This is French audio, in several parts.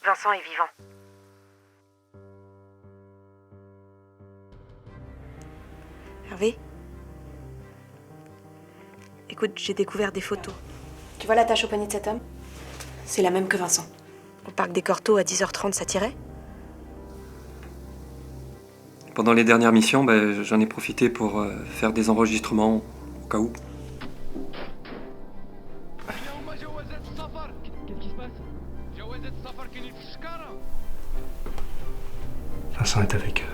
Vincent est vivant. Hervé ? Écoute, j'ai découvert des photos. Tu vois la tache au poignet de cet homme ? C'est la même que Vincent. Au parc des Corteaux à 10h30, ça tirait ? Pendant les dernières missions, j'en ai profité pour faire des enregistrements au cas où. Qu'est-ce qui se passe? Vincent est avec eux.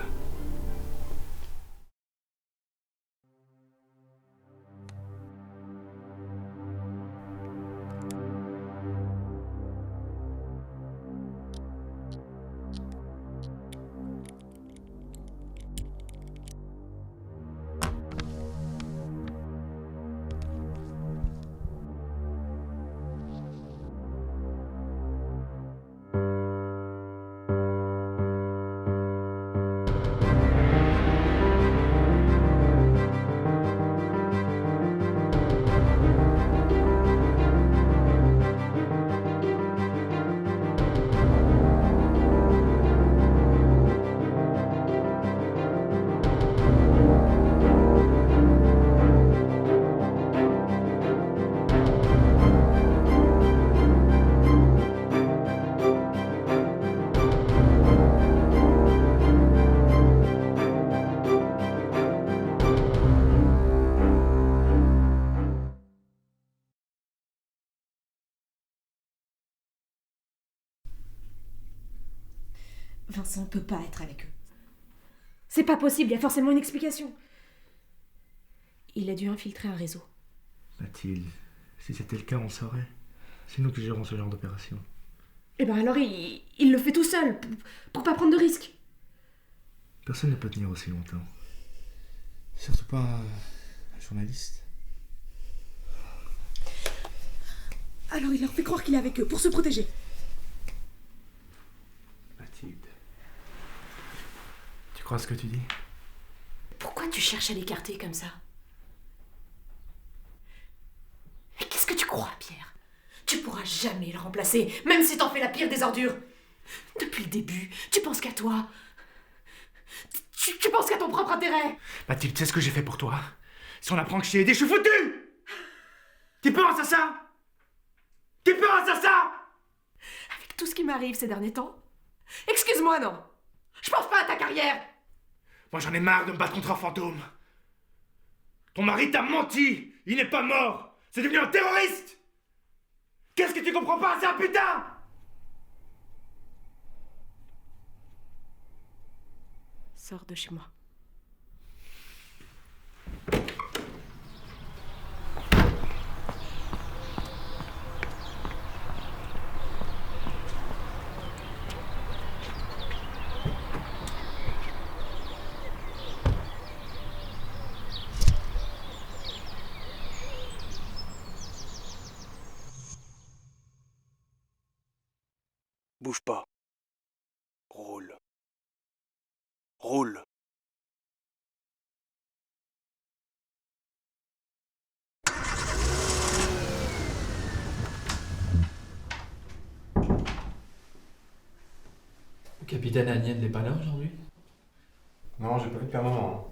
Vincent peut pas être avec eux. C'est pas possible, il y a forcément une explication. Il a dû infiltrer un réseau. Mathilde, si c'était le cas, on saurait. C'est nous qui gérons ce genre d'opération. Et ben alors il le fait tout seul, pour pas prendre de risques. Personne ne peut tenir aussi longtemps. Surtout pas un journaliste. Alors il leur fait croire qu'il est avec eux, pour se protéger. Mathilde, tu crois ce que tu dis? Pourquoi tu cherches à l'écarter comme ça? Mais qu'est-ce que tu crois, Pierre? Tu pourras jamais le remplacer, même si t'en fais la pire des ordures. Depuis le début, tu penses qu'à toi. Tu penses qu'à ton propre intérêt. Mathilde, tu sais ce que j'ai fait pour toi? Si on apprend que je t'ai aidé, je suis foutu! Tu penses à ça? Tu penses à ça? Avec tout ce qui m'arrive ces derniers temps. Excuse-moi, non. Je pense pas à ta carrière. Moi j'en ai marre de me battre contre un fantôme. Ton mari t'a menti. Il n'est pas mort. C'est devenu un terroriste. Qu'est-ce que tu comprends pas, c'est un putain! Sors de chez moi. Bouge pas. Roule. Roule. Le capitaine Agnès n'est pas là aujourd'hui? Non, j'ai pas vu depuis un moment.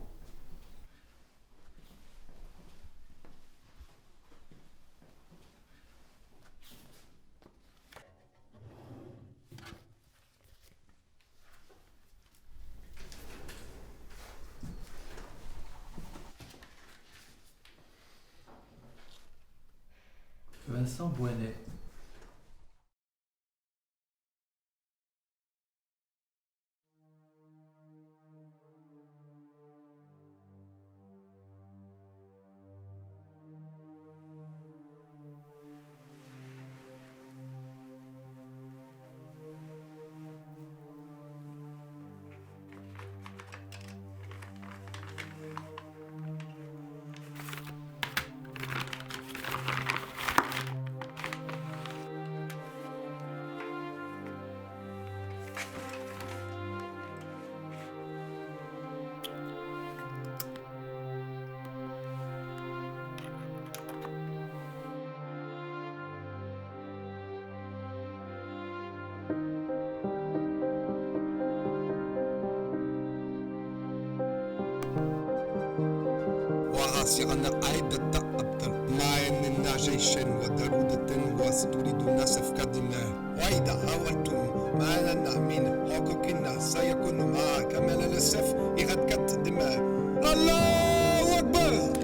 Vincent Boinet. سيرنا عيدة أبطل ما إننا جيشين ودرودة وستريد نسف كدماء وإذا هاولتم ما لنا من حقوقنا سيكون معا كما للأسف إغادة الدماء الله أكبر.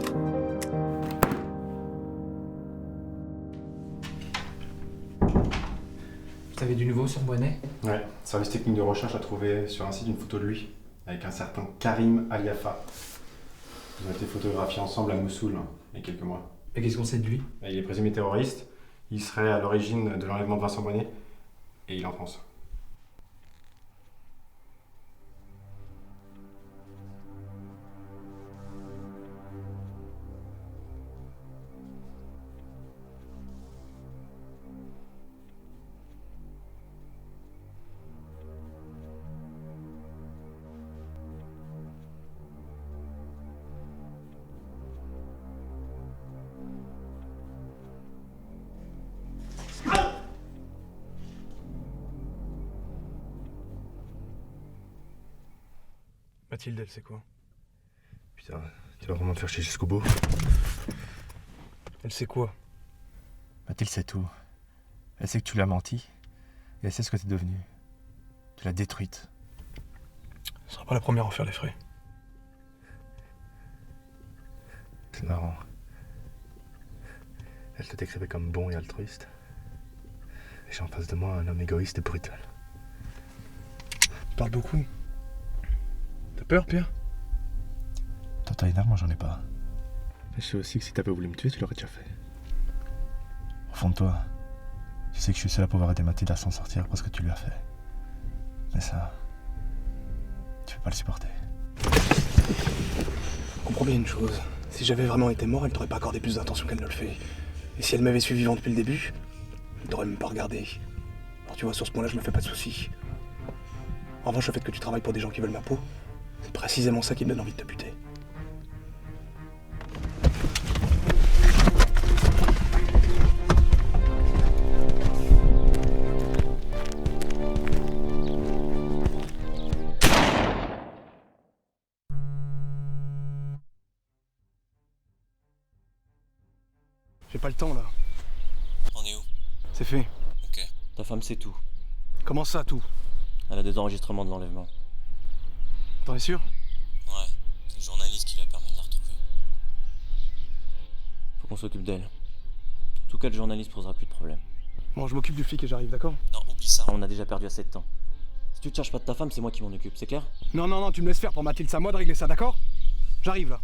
Vous avez du nouveau sur Boinet? Ouais, service technique de recherche a trouvé sur un site une photo de lui, avec un certain Karim Aliafa. Ils ont été photographiés ensemble à Mossoul, il y a quelques mois. Et qu'est-ce qu'on sait de lui? Il est présumé terroriste, il serait à l'origine de l'enlèvement de Vincent Boinet, et il est en France. Mathilde, elle sait quoi? Putain, tu vas vraiment te faire chier jusqu'au bout. Elle sait quoi? Mathilde sait tout. Elle sait que tu lui as menti. Et elle sait ce que t'es devenu. Tu l'as détruite. Ce sera pas la première à en faire les frais. C'est marrant. Elle te décrivait comme bon et altruiste. Et j'ai en face de moi un homme égoïste et brutal. Tu parles beaucoup. T'as peur, Pierre? Toi, t'as une arme, moi j'en ai pas. Mais je sais aussi que si t'avais voulu me tuer, tu l'aurais déjà fait. Au fond de toi, tu sais que je suis seul à pouvoir aider Mathilde à s'en sortir parce que tu lui as fait. Mais ça, tu peux pas le supporter. Comprends bien une chose. Si j'avais vraiment été mort, elle t'aurait pas accordé plus d'attention qu'elle ne le fait. Et si elle m'avait su vivant depuis le début, elle t'aurait même pas regardé. Alors tu vois, sur ce point-là, je me fais pas de soucis. En revanche, le fait que tu travailles pour des gens qui veulent ma peau, c'est précisément ça qui me donne envie de te buter. J'ai pas le temps là. On est où? C'est fait. Ok. Ta femme sait tout. Comment ça, tout? Elle a des enregistrements de l'enlèvement. T'en es sûr? Ouais, c'est le journaliste qui lui a permis de la retrouver. Faut qu'on s'occupe d'elle. En tout cas, le journaliste posera plus de problème. Bon, je m'occupe du flic et j'arrive, d'accord? Non, oublie ça, on a déjà perdu assez de temps. Si tu te charges pas de ta femme, c'est moi qui m'en occupe, c'est clair? Non, tu me laisses faire pour Mathilde, c'est à moi de régler ça, d'accord? J'arrive là.